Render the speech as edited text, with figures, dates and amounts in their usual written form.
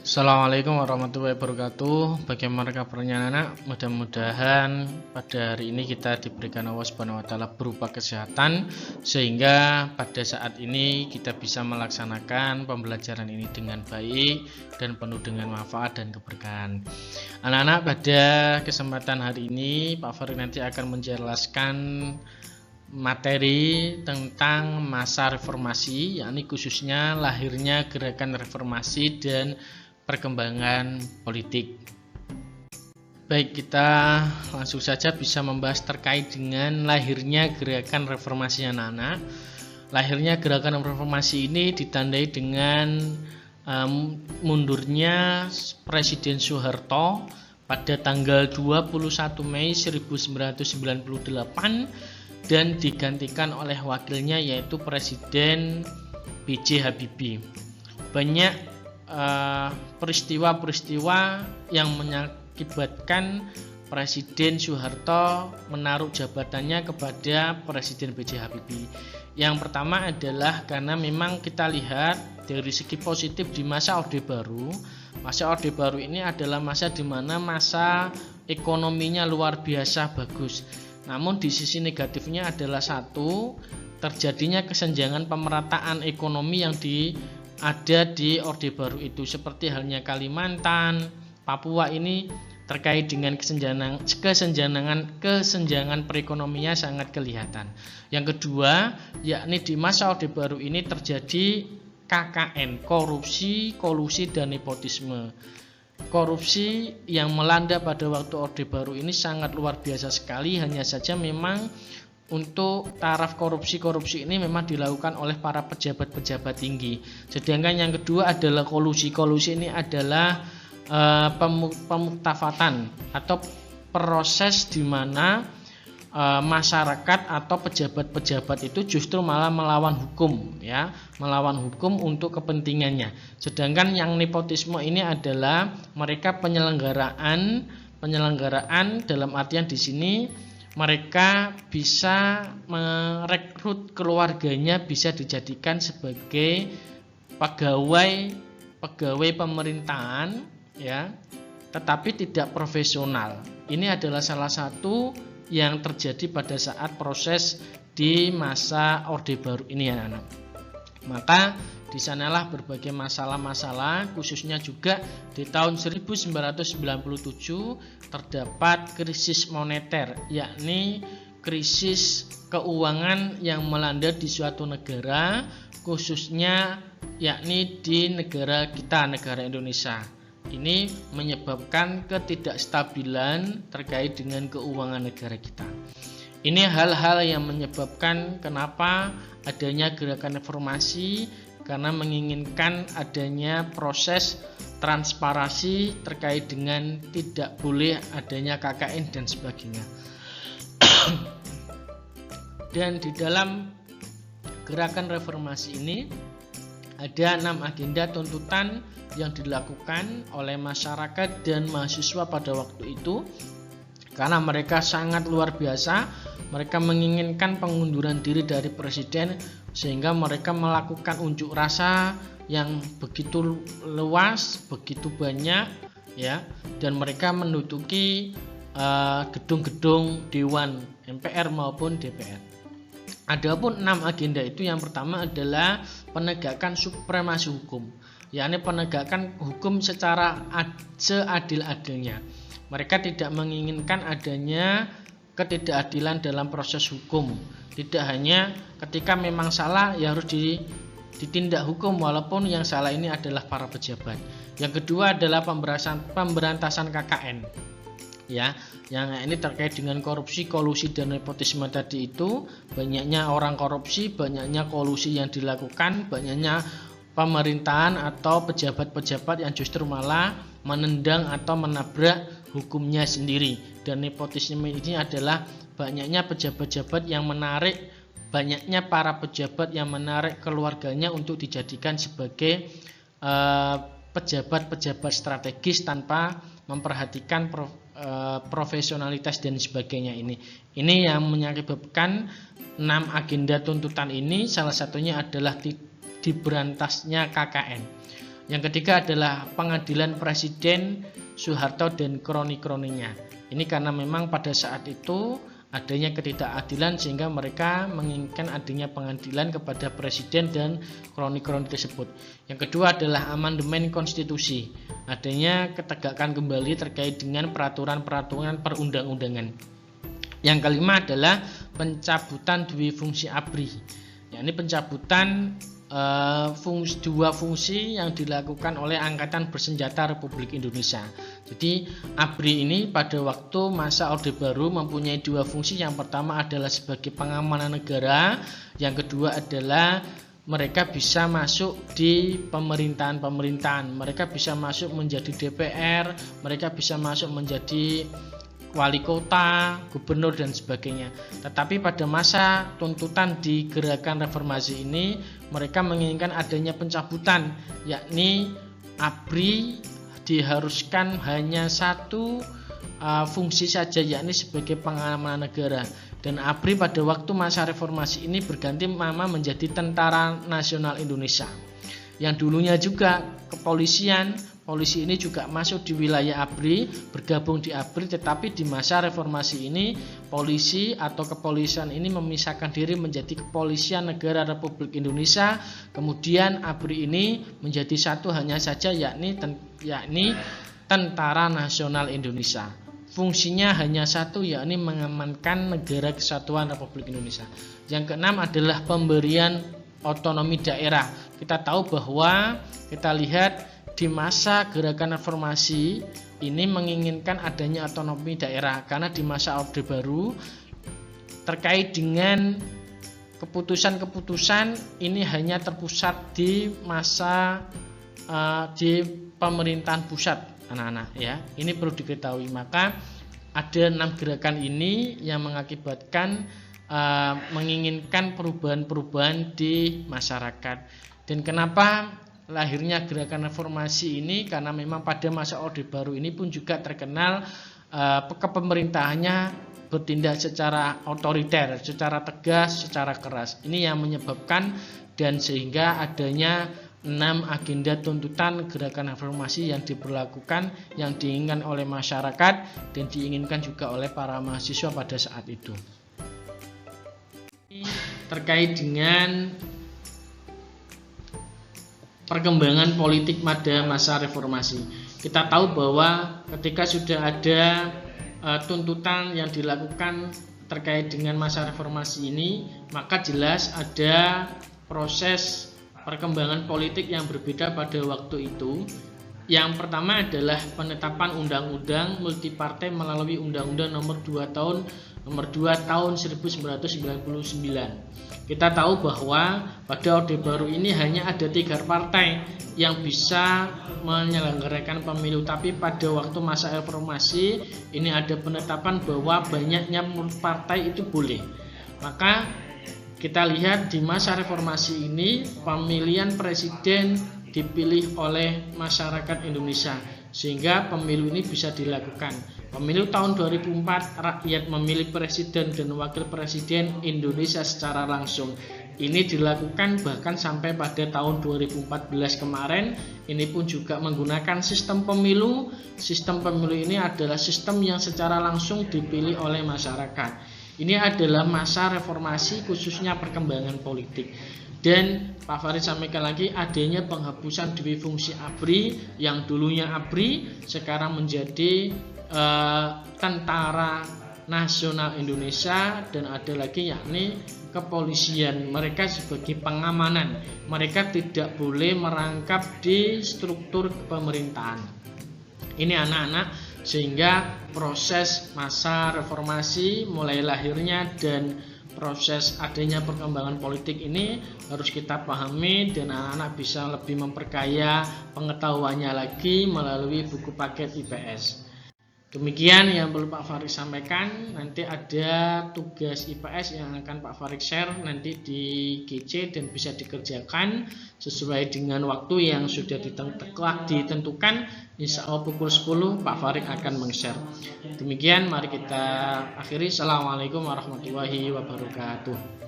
Assalamualaikum warahmatullahi wabarakatuh. Bagaimana kabarnya anak? Mudah-mudahan pada hari ini kita diberikan Allah Subhanahu wa taala berupa kesehatan sehingga pada saat ini kita bisa melaksanakan pembelajaran ini dengan baik dan penuh dengan manfaat dan keberkahan. Anak-anak, pada kesempatan hari ini Pak Farid nanti akan menjelaskan materi tentang masa reformasi, yakni khususnya lahirnya gerakan reformasi dan perkembangan politik. Baik, kita langsung saja bisa membahas terkait dengan lahirnya gerakan reformasi anak-anak. Lahirnya gerakan reformasi ini ditandai dengan mundurnya Presiden Soeharto pada tanggal 21 Mei 1998 dan digantikan oleh wakilnya yaitu Presiden B.J. Habibie. Banyak peristiwa-peristiwa yang mengakibatkan Presiden Soeharto menaruh jabatannya kepada Presiden B.J. Habibie. Yang pertama adalah karena memang kita lihat dari segi positif di masa Orde Baru. Masa Orde Baru ini adalah masa di mana masa ekonominya luar biasa bagus. Namun di sisi negatifnya adalah satu, terjadinya kesenjangan pemerataan ekonomi yang ada di Orde Baru itu, seperti halnya Kalimantan, Papua ini terkait dengan kesenjangan perekonomian sangat kelihatan. Yang kedua, yakni di masa Orde Baru ini terjadi KKN, korupsi, kolusi dan nepotisme. Korupsi yang melanda pada waktu Orde Baru ini sangat luar biasa sekali, hanya saja memang untuk taraf korupsi ini memang dilakukan oleh para pejabat-pejabat tinggi. Sedangkan yang kedua adalah kolusi. Kolusi ini adalah pemuktafatan atau proses di mana masyarakat atau pejabat-pejabat itu justru malah melawan hukum, ya, melawan hukum untuk kepentingannya. Sedangkan yang nepotisme ini adalah mereka penyelenggaraan dalam artian di sini mereka bisa merekrut keluarganya, bisa dijadikan sebagai pegawai pemerintahan, ya, tetapi tidak profesional. Ini adalah salah satu yang terjadi pada saat proses di masa Orde Baru ini, anak-anak. Maka di sanalah berbagai masalah-masalah, khususnya juga di tahun 1997 terdapat krisis moneter, yakni krisis keuangan yang melanda di suatu negara, khususnya yakni di negara kita, negara Indonesia. Ini menyebabkan ketidakstabilan terkait dengan keuangan negara kita. Ini hal-hal yang menyebabkan kenapa adanya gerakan reformasi, karena menginginkan adanya proses transparansi terkait dengan tidak boleh adanya KKN dan sebagainya. Dan di dalam gerakan reformasi ini ada 6 agenda tuntutan yang dilakukan oleh masyarakat dan mahasiswa pada waktu itu, karena mereka sangat luar biasa. Mereka menginginkan pengunduran diri dari presiden, sehingga mereka melakukan unjuk rasa yang begitu luas, begitu banyak, ya, dan mereka menduduki gedung-gedung dewan MPR maupun DPR. Adapun 6 agenda itu, yang pertama adalah penegakan supremasi hukum, yakni penegakan hukum secara seadil-adilnya. Mereka tidak menginginkan adanya ketidakadilan dalam proses hukum. Tidak hanya ketika memang salah ya harus ditindak hukum, walaupun yang salah ini adalah para pejabat. Yang kedua adalah pemberantasan KKN, ya, yang ini terkait dengan korupsi, kolusi dan nepotisme tadi itu. Banyaknya orang korupsi, banyaknya kolusi yang dilakukan, banyaknya pemerintahan atau pejabat-pejabat yang justru malah menendang atau menabrak hukumnya sendiri. Dan nepotisme ini adalah banyaknya pejabat-pejabat yang menarik, banyaknya para pejabat yang menarik keluarganya untuk dijadikan sebagai pejabat-pejabat strategis tanpa memperhatikan profesionalitas dan sebagainya. Ini yang menyebabkan 6 agenda tuntutan ini. Salah satunya adalah diberantasnya KKN. Yang ketiga adalah pengadilan Presiden Soeharto dan kroni-kroninya. Ini karena memang pada saat itu adanya ketidakadilan sehingga mereka menginginkan adanya pengadilan kepada presiden dan kroni-kroni tersebut. Yang kedua adalah amandemen konstitusi, adanya ketegakan kembali terkait dengan peraturan-peraturan perundang-undangan. Yang kelima adalah pencabutan dwi fungsi ABRI, yakni pencabutan dua fungsi yang dilakukan oleh Angkatan Bersenjata Republik Indonesia. Jadi ABRI ini pada waktu masa Orde Baru mempunyai dua fungsi. Yang pertama adalah sebagai pengamanan negara, yang kedua adalah mereka bisa masuk di pemerintahan-pemerintahan, mereka bisa masuk menjadi DPR, mereka bisa masuk menjadi wali kota, gubernur dan sebagainya. Tetapi pada masa tuntutan di gerakan reformasi ini mereka menginginkan adanya pencabutan, yakni ABRI diharuskan hanya satu fungsi saja, yakni sebagai pengamanan negara. Dan ABRI pada waktu masa reformasi ini berganti nama menjadi Tentara Nasional Indonesia. Yang dulunya juga kepolisian, polisi ini juga masuk di wilayah ABRI, bergabung di ABRI, tetapi di masa reformasi ini polisi atau kepolisian ini memisahkan diri menjadi Kepolisian Negara Republik Indonesia. Kemudian ABRI ini menjadi satu hanya saja, yakni Tentara Nasional Indonesia. Fungsinya hanya satu, yakni mengamankan negara kesatuan Republik Indonesia. Yang keenam adalah pemberian otonomi daerah. Kita tahu bahwa kita lihat di masa gerakan reformasi ini menginginkan adanya otonomi daerah, karena di masa Orde Baru terkait dengan keputusan-keputusan ini hanya terpusat di masa di pemerintahan pusat, anak-anak ya. Ini perlu diketahui. Maka ada 6 gerakan ini yang mengakibatkan menginginkan perubahan-perubahan di masyarakat. Dan kenapa lahirnya gerakan reformasi ini? Karena memang pada masa Orde Baru ini pun juga terkenal kepemerintahannya bertindak secara otoriter, secara tegas, secara keras. Ini yang menyebabkan dan sehingga adanya 6 agenda tuntutan gerakan reformasi yang diberlakukan, yang diinginkan oleh masyarakat dan diinginkan juga oleh para mahasiswa pada saat itu. Terkait dengan perkembangan politik pada masa reformasi, kita tahu bahwa ketika sudah ada tuntutan yang dilakukan terkait dengan masa reformasi ini, maka jelas ada proses perkembangan politik yang berbeda pada waktu itu. Yang pertama adalah penetapan undang-undang multipartai melalui Undang-Undang Nomor 2 Tahun 1999. Kita tahu bahwa pada Orde Baru ini hanya ada 3 partai yang bisa menyelenggarakan pemilu, tapi pada waktu masa reformasi ini ada penetapan bahwa banyaknya partai itu boleh. Maka kita lihat di masa reformasi ini pemilihan presiden dipilih oleh masyarakat Indonesia, sehingga pemilu ini bisa dilakukan. Pemilu tahun 2004 rakyat memilih presiden dan wakil presiden Indonesia secara langsung. Ini dilakukan bahkan sampai pada tahun 2014 kemarin. Ini pun juga menggunakan sistem pemilu. Sistem pemilu ini adalah sistem yang secara langsung dipilih oleh masyarakat. Ini adalah masa reformasi, khususnya perkembangan politik. Dan Pak Farid sampaikan lagi adanya penghapusan dwi fungsi ABRI, yang dulunya ABRI sekarang menjadi Tentara Nasional Indonesia, dan ada lagi yakni kepolisian. Mereka sebagai pengamanan, mereka tidak boleh merangkap di struktur pemerintahan. Ini anak-anak, sehingga proses masa reformasi mulai lahirnya dan proses adanya perkembangan politik ini harus kita pahami, dan anak-anak bisa lebih memperkaya pengetahuannya lagi melalui buku paket IPS. Demikian yang perlu Pak Farid sampaikan. Nanti ada tugas IPS yang akan Pak Farid share nanti di GC dan bisa dikerjakan sesuai dengan waktu yang sudah ditentukan. Insya Allah pukul 10 Pak Farid akan meng-share. Demikian, mari kita akhiri. Assalamualaikum warahmatullahi wabarakatuh.